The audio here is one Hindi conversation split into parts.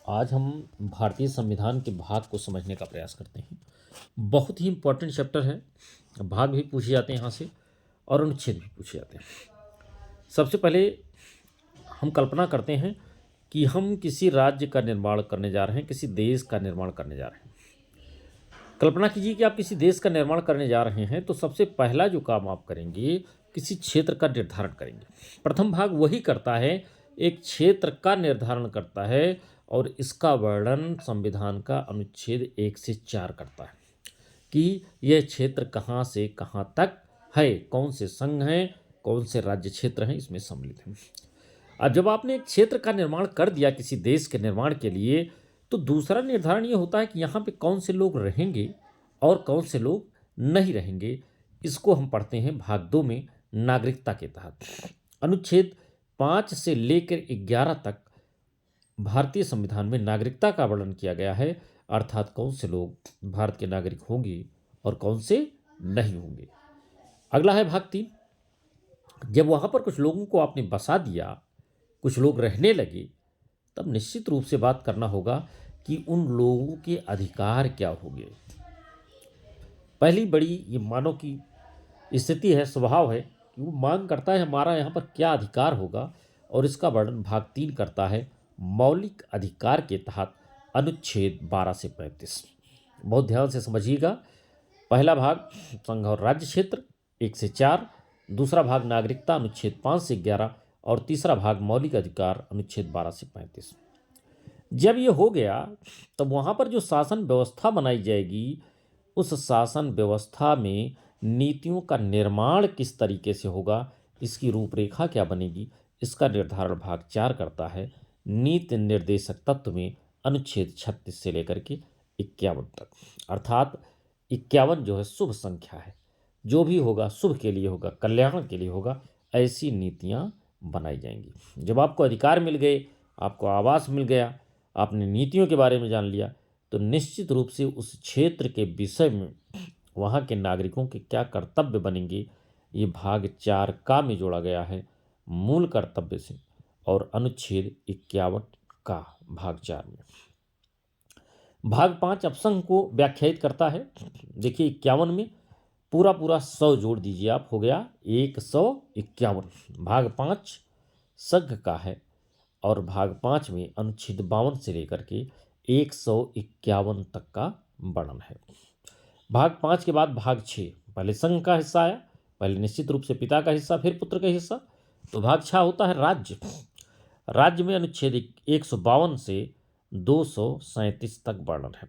आज हम भारतीय संविधान के भाग को समझने का प्रयास करते हैं। बहुत ही इम्पोर्टेंट चैप्टर है। भाग भी पूछे जाते हैं यहाँ से और अनुच्छेद भी पूछे जाते हैं। सबसे पहले हम कल्पना करते हैं कि हम किसी राज्य का निर्माण करने जा रहे हैं, किसी देश का निर्माण करने जा रहे हैं। कल्पना कीजिए कि आप किसी देश का निर्माण करने जा रहे हैं, तो सबसे पहला जो काम आप करेंगे, किसी क्षेत्र का निर्धारण करेंगे। प्रथम भाग वही करता है, एक क्षेत्र का निर्धारण करता है और इसका वर्णन संविधान का अनुच्छेद 1 से 4 करता है कि यह क्षेत्र कहाँ से कहाँ तक है, कौन से संघ हैं, कौन से राज्य क्षेत्र हैं इसमें सम्मिलित हैं। अब जब आपने एक क्षेत्र का निर्माण कर दिया किसी देश के निर्माण के लिए, तो दूसरा निर्धारण ये होता है कि यहाँ पे कौन से लोग रहेंगे और कौन से लोग नहीं रहेंगे। इसको हम पढ़ते हैं भाग 2 में नागरिकता के तहत। अनुच्छेद 5 से लेकर 11 तक भारतीय संविधान में नागरिकता का वर्णन किया गया है, अर्थात कौन से लोग भारत के नागरिक होंगे और कौन से नहीं होंगे। अगला है भाग 3। जब वहाँ पर कुछ लोगों को आपने बसा दिया, कुछ लोग रहने लगे, तब निश्चित रूप से बात करना होगा कि उन लोगों के अधिकार क्या होंगे। पहली बड़ी ये मानव की स्थिति है, स्वभाव है कि वो मांग करता है हमारा यहाँ पर क्या अधिकार होगा, और इसका वर्णन भाग 3 करता है मौलिक अधिकार के तहत अनुच्छेद 12 से 35। बहुत ध्यान से समझिएगा। पहला भाग संघ और राज्य क्षेत्र 1 से 4, दूसरा भाग नागरिकता अनुच्छेद 5 से 11 और तीसरा भाग मौलिक अधिकार अनुच्छेद 12 से 35। जब ये हो गया तब वहाँ पर जो शासन व्यवस्था बनाई जाएगी, उस शासन व्यवस्था में नीतियों का निर्माण किस तरीके से होगा, इसकी रूपरेखा क्या बनेगी, इसका निर्धारण भाग 4 करता है नीति निर्देशक तत्व में अनुच्छेद 36 से लेकर के 51 तक। अर्थात 51 जो है शुभ संख्या है, जो भी होगा शुभ के लिए होगा, कल्याण के लिए होगा, ऐसी नीतियाँ बनाई जाएंगी। जब आपको अधिकार मिल गए, आपको आवास मिल गया, आपने नीतियों के बारे में जान लिया, तो निश्चित रूप से उस क्षेत्र के विषय में वहाँ के नागरिकों के क्या कर्तव्य बनेंगे, ये भाग 4 का में जोड़ा गया है मूल कर्तव्य से और अनुच्छेद 51 का भाग 4 में। भाग 5 अपसंघ को व्याख्यायित करता है। देखिए 51 में पूरा 100 जोड़ दीजिए आप, हो गया 151। भाग 5 संघ का है और भाग 5 में अनुच्छेद 52 से लेकर के 151 तक का वर्णन है। भाग 5 के बाद भाग 6, पहले संघ का हिस्सा आया, पहले निश्चित रूप से पिता का हिस्सा, फिर पुत्र का हिस्सा। तो भाग 6 होता है राज्य। राज्य में अनुच्छेद 152 से 237 तक वर्णन है।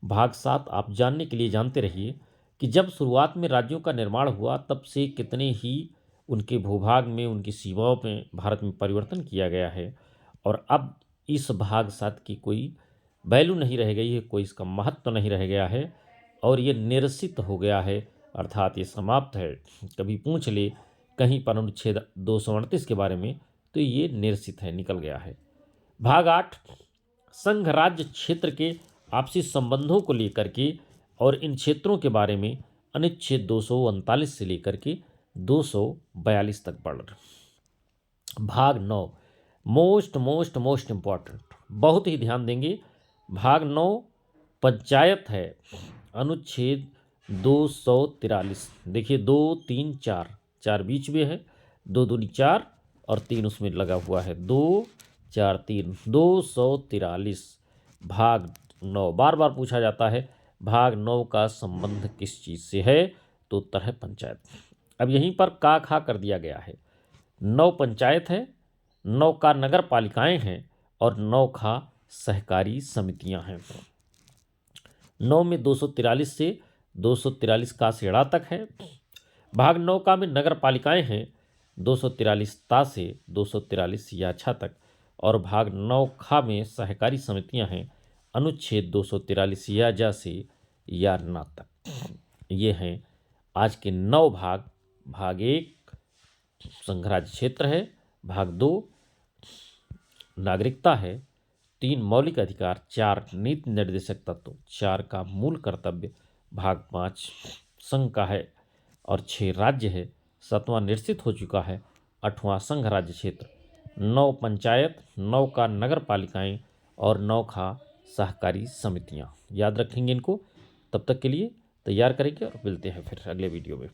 भाग 7 आप जानने के लिए जानते रहिए कि जब शुरुआत में राज्यों का निर्माण हुआ, तब से कितने ही उनके भूभाग में, उनकी सीमाओं में भारत में परिवर्तन किया गया है, और अब इस भाग 7 की कोई वैल्यू नहीं रह गई है, कोई इसका महत्व नहीं रह गया है और ये निरसित हो गया है, अर्थात ये समाप्त है। कभी पूछ ले कहीं पर अनुच्छेद 238 के बारे में, तो ये निरसित है, निकल गया है। भाग 8 संघ राज्य क्षेत्र के आपसी संबंधों को लेकर के और इन क्षेत्रों के बारे में अनुच्छेद 239 से लेकर के 242 तक वर्णन। भाग 9 मोस्ट इम्पॉर्टेंट, बहुत ही ध्यान देंगे। भाग 9 पंचायत है, अनुच्छेद 243। देखिए 2 3 4, 4 बीच में है, 2 दूनी 4 और 3 उसमें लगा हुआ है, 2 4 3, 243। भाग 9 बार बार पूछा जाता है, भाग 9 का संबंध किस चीज़ से है, तो उत्तर है पंचायत। अब यहीं पर का खा कर दिया गया है। 9 पंचायत है, 9 का नगर पालिकाएँ हैं और 9 खा सहकारी समितियां हैं। 9 में 243 से 243 का सेड़ा तक है। भाग 9 का में नगर पालिकाएँ हैं 243 ता से 243 याछा तक, और भाग 9 खा में सहकारी समितियां हैं अनुच्छेद 243 याजा से यारना तक। ये हैं आज के 9 भाग। भाग 1 संघ राज्य क्षेत्र है, भाग 2 नागरिकता है, 3 मौलिक अधिकार, 4 नीति निर्देशक तत्व, 4 का मूल कर्तव्य, भाग 5 संघ का है और 6 राज्य है, 7वां निश्चित हो चुका है, 8वां संघ राज्य क्षेत्र, 9 पंचायत, 9 का नगर पालिकाएँ और नौखा सहकारी समितियाँ। याद रखेंगे इनको। तब तक के लिए तैयार करेंगे और मिलते हैं फिर अगले वीडियो में।